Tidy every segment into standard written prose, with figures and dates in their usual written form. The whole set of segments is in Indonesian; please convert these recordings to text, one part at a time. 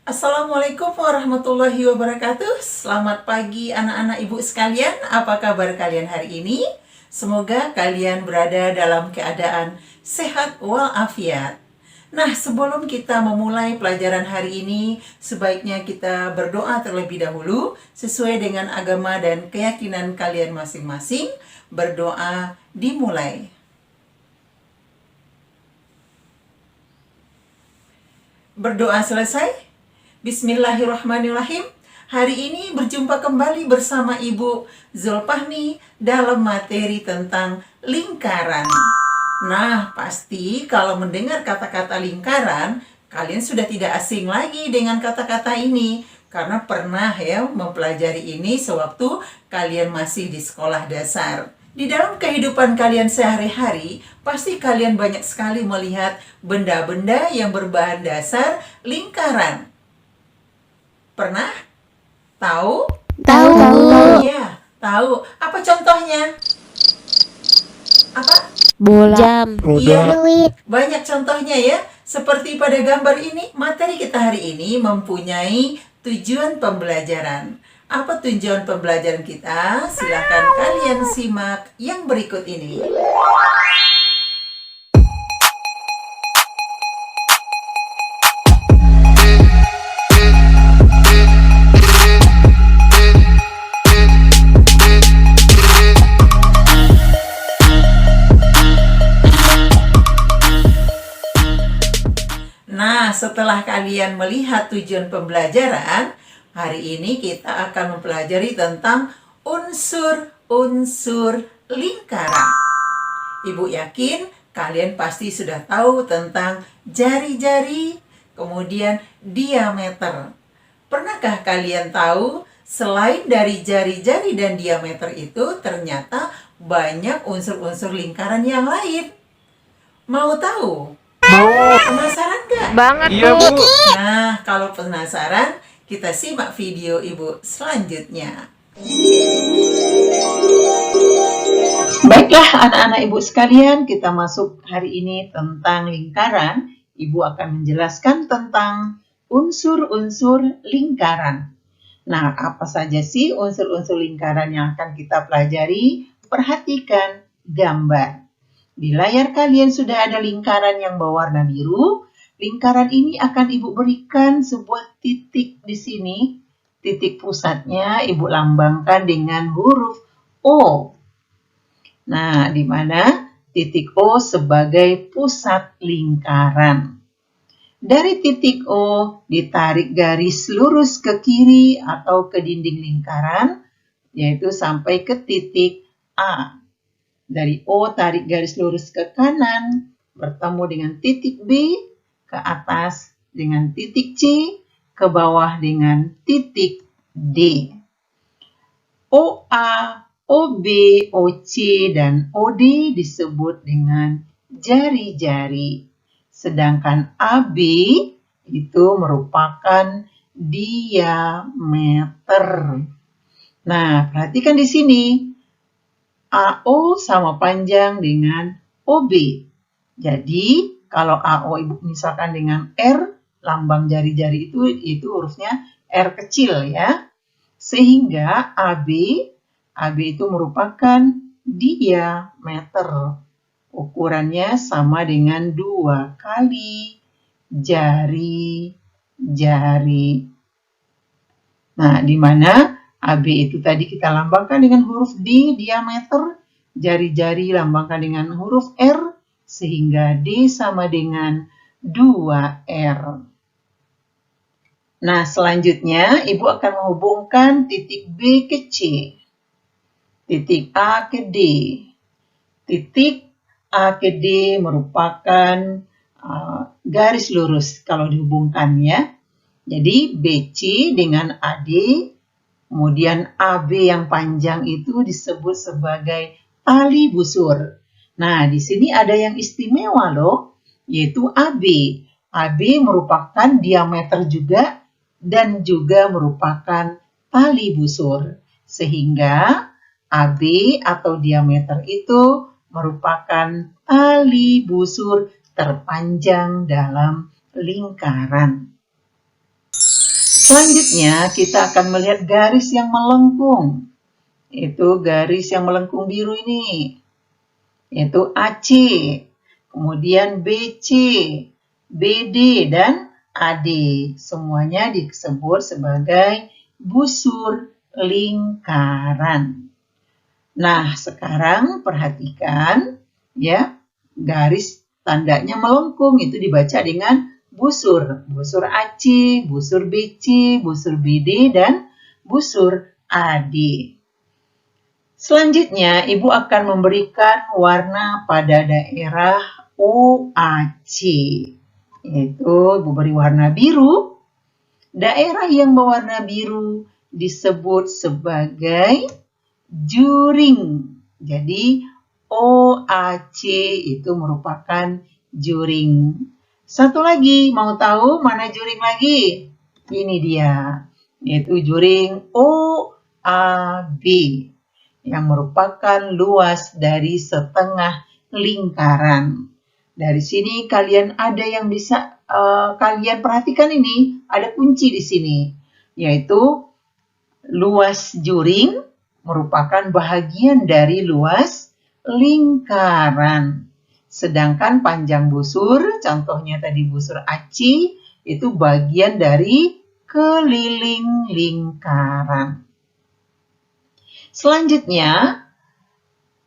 Assalamualaikum warahmatullahi wabarakatuh. Selamat pagi anak-anak ibu sekalian. Apa kabar kalian hari ini? Semoga kalian berada dalam keadaan sehat walafiat. Nah, sebelum kita memulai pelajaran hari ini, sebaiknya kita berdoa terlebih dahulu sesuai dengan agama dan keyakinan kalian masing-masing. Berdoa dimulai. Berdoa selesai? Bismillahirrahmanirrahim. Hari ini berjumpa kembali bersama Ibu Zulfahmi dalam materi tentang lingkaran. Nah, pasti kalau mendengar kata-kata lingkaran, kalian sudah tidak asing lagi dengan kata-kata ini. Karena pernah ya mempelajari ini sewaktu kalian masih di sekolah dasar. Di dalam kehidupan kalian sehari-hari, pasti kalian banyak sekali melihat benda-benda yang berbahan dasar lingkaran. Pernah? Tahu? Tahu. Iya, tahu. Apa contohnya? Apa? Bola. Jam. Iya, Duit. banyak contohnya ya. Seperti pada gambar ini, materi kita hari ini mempunyai tujuan pembelajaran. Apa tujuan pembelajaran kita? Silakan kalian simak yang berikut ini. Nah, setelah kalian melihat tujuan pembelajaran, hari ini kita akan mempelajari tentang unsur-unsur lingkaran. Ibu yakin kalian pasti sudah tahu tentang jari-jari, kemudian diameter. Pernahkah kalian tahu selain dari jari-jari dan diameter itu ternyata banyak unsur-unsur lingkaran yang lain? Mau tahu? Penasaran nggak? Banget, Iya, Bu. Bu. Nah, kalau penasaran, kita simak video Ibu selanjutnya. Baiklah anak-anak Ibu sekalian, kita masuk hari ini tentang lingkaran. Ibu akan menjelaskan tentang unsur-unsur lingkaran. Nah, apa saja sih unsur-unsur lingkaran yang akan kita pelajari? Perhatikan gambar. Di layar kalian sudah ada lingkaran yang berwarna biru. Lingkaran ini akan Ibu berikan sebuah titik di sini. Titik pusatnya Ibu lambangkan dengan huruf O. Nah, di mana titik O sebagai pusat lingkaran. Dari titik O ditarik garis lurus ke kiri atau ke dinding lingkaran, yaitu sampai ke titik A. Dari O tarik garis lurus ke kanan, bertemu dengan titik B, ke atas dengan titik C, ke bawah dengan titik D. OA, OB, OC, dan OD disebut dengan jari-jari. Sedangkan AB itu merupakan diameter. Nah, perhatikan di sini. AO sama panjang dengan OB. Jadi, kalau AO Ibu misalkan dengan R, lambang jari-jari itu hurufnya R kecil ya. Sehingga AB itu merupakan diameter. Ukurannya sama dengan 2 kali jari-jari. Nah, di mana AB itu tadi kita lambangkan dengan huruf D, diameter. Jari-jari lambangkan dengan huruf R, sehingga D sama dengan 2R. Nah, selanjutnya Ibu akan menghubungkan titik B ke C, titik A ke D. Titik A ke D merupakan garis lurus kalau dihubungkan ya. Jadi BC dengan AD, kemudian AB yang panjang itu disebut sebagai tali busur. Nah, di sini ada yang istimewa loh, yaitu AB. AB merupakan diameter juga dan juga merupakan tali busur. Sehingga AB atau diameter itu merupakan tali busur terpanjang dalam lingkaran. Selanjutnya, kita akan melihat garis yang melengkung. Itu garis yang melengkung biru ini. Yaitu AC. Kemudian BC, BD, dan AD. Semuanya disebut sebagai busur lingkaran. Nah, sekarang perhatikan ya, garis tandanya melengkung itu dibaca dengan busur. Busur AC, busur BC, busur BD, dan busur AD. Selanjutnya, Ibu akan memberikan warna pada daerah OAC. Yaitu Ibu beri warna biru. Daerah yang berwarna biru disebut sebagai juring. Jadi, OAC itu merupakan juring. Satu lagi, mau tahu mana juring lagi? Ini dia, yaitu juring OAB yang merupakan luas dari setengah lingkaran. Dari sini kalian ada yang bisa kalian perhatikan ini, ada kunci di sini, yaitu luas juring merupakan bahagian dari luas lingkaran. Sedangkan panjang busur, contohnya tadi busur aci, itu bagian dari keliling lingkaran. Selanjutnya,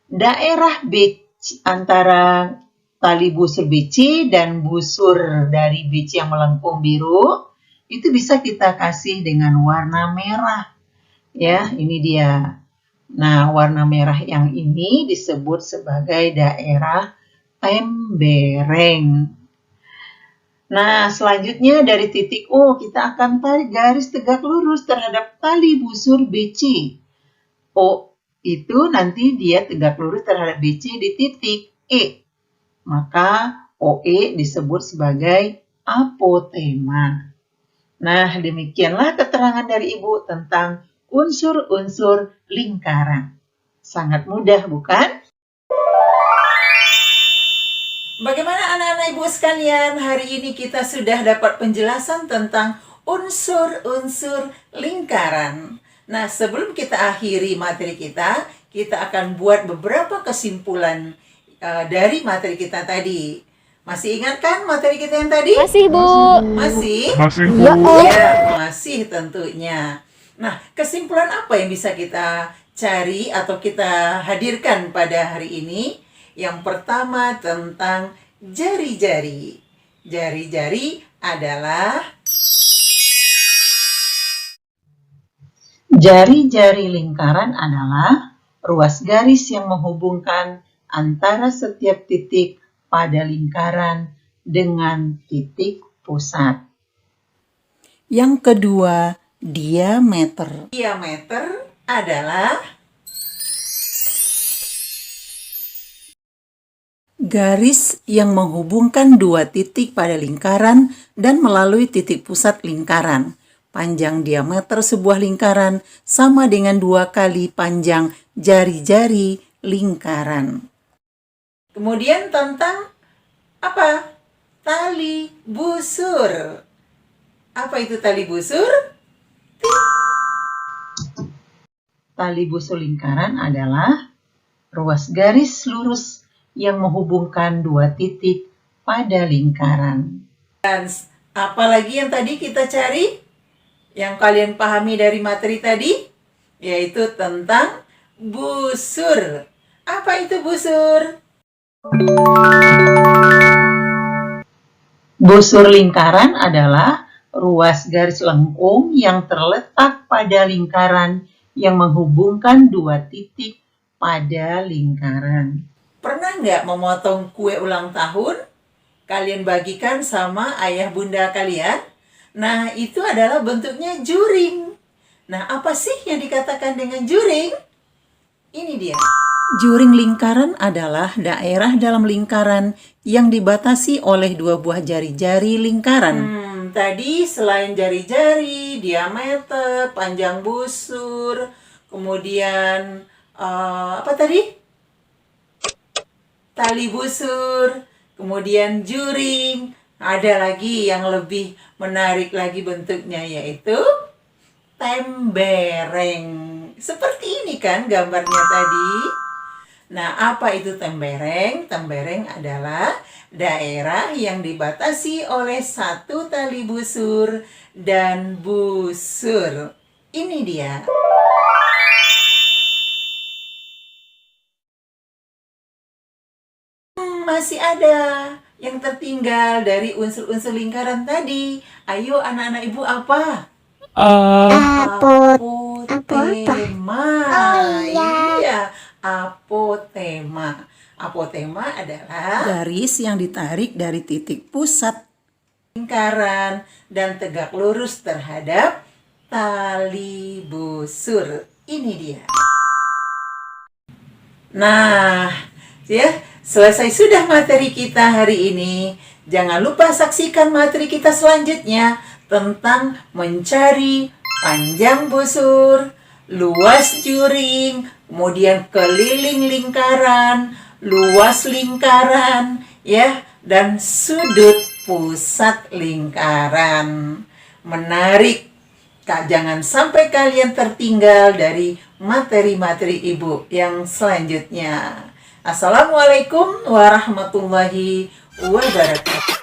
daerah BC antara tali busur BC dan busur dari BC yang melengkung biru, itu bisa kita kasih dengan warna merah. Ya, ini dia. Nah, warna merah yang ini disebut sebagai daerah tembereng. Nah, selanjutnya dari titik O, kita akan tarik garis tegak lurus terhadap tali busur BC. O itu nanti dia tegak lurus terhadap BC di titik E. Maka OE disebut sebagai apotema. Nah, demikianlah keterangan dari Ibu tentang unsur-unsur lingkaran. Sangat mudah, bukan? Bagaimana anak-anak Ibu sekalian? Hari ini kita sudah dapat penjelasan tentang unsur-unsur lingkaran. Nah, sebelum kita akhiri materi kita akan buat beberapa kesimpulan dari materi kita tadi. Masih ingat kan materi kita yang tadi? Masih, Bu. Masih? Masih, Bu. Ya, masih tentunya. Nah, kesimpulan apa yang bisa kita cari atau kita hadirkan pada hari ini? Yang pertama tentang jari-jari. Jari-jari adalah jari-jari lingkaran adalah ruas garis yang menghubungkan antara setiap titik pada lingkaran dengan titik pusat. Yang kedua, diameter. Diameter adalah garis yang menghubungkan dua titik pada lingkaran dan melalui titik pusat lingkaran. Panjang diameter sebuah lingkaran sama dengan 2 kali panjang jari-jari lingkaran. Kemudian tentang apa? Tali busur. Apa itu tali busur? Tali busur lingkaran adalah ruas garis lurus yang menghubungkan dua titik pada lingkaran. Dan apa lagi yang tadi kita cari? Yang kalian pahami dari materi tadi? Yaitu tentang busur. Apa itu busur? Busur lingkaran adalah ruas garis lengkung yang terletak pada lingkaran yang menghubungkan dua titik pada lingkaran. Pernah nggak memotong kue ulang tahun? Kalian bagikan sama ayah bunda kalian? Nah, itu adalah bentuknya juring. Nah, apa sih yang dikatakan dengan juring? Ini dia. Juring lingkaran adalah daerah dalam lingkaran yang dibatasi oleh dua buah jari-jari lingkaran. Tadi selain jari-jari, diameter, panjang busur, kemudian apa tadi? Tali busur, kemudian juring, Ada lagi yang lebih menarik lagi bentuknya, yaitu tembereng. Seperti ini kan gambarnya tadi. Nah, apa itu tembereng? Tembereng adalah daerah yang dibatasi oleh satu tali busur dan busur. Ini dia. Masih ada yang tertinggal dari unsur-unsur lingkaran tadi. Ayo anak-anak ibu apa? Apotema. Oh iya. Iya, apotema. Apotema adalah garis yang ditarik dari titik pusat lingkaran dan tegak lurus terhadap tali busur. Ini dia. Nah, ya, selesai sudah materi kita hari ini. Jangan lupa saksikan materi kita selanjutnya tentang mencari panjang busur, luas juring, kemudian keliling lingkaran, luas lingkaran, ya, dan sudut pusat lingkaran. Menarik. Kak, jangan sampai kalian tertinggal dari materi-materi Ibu yang selanjutnya. Assalamualaikum warahmatullahi wabarakatuh.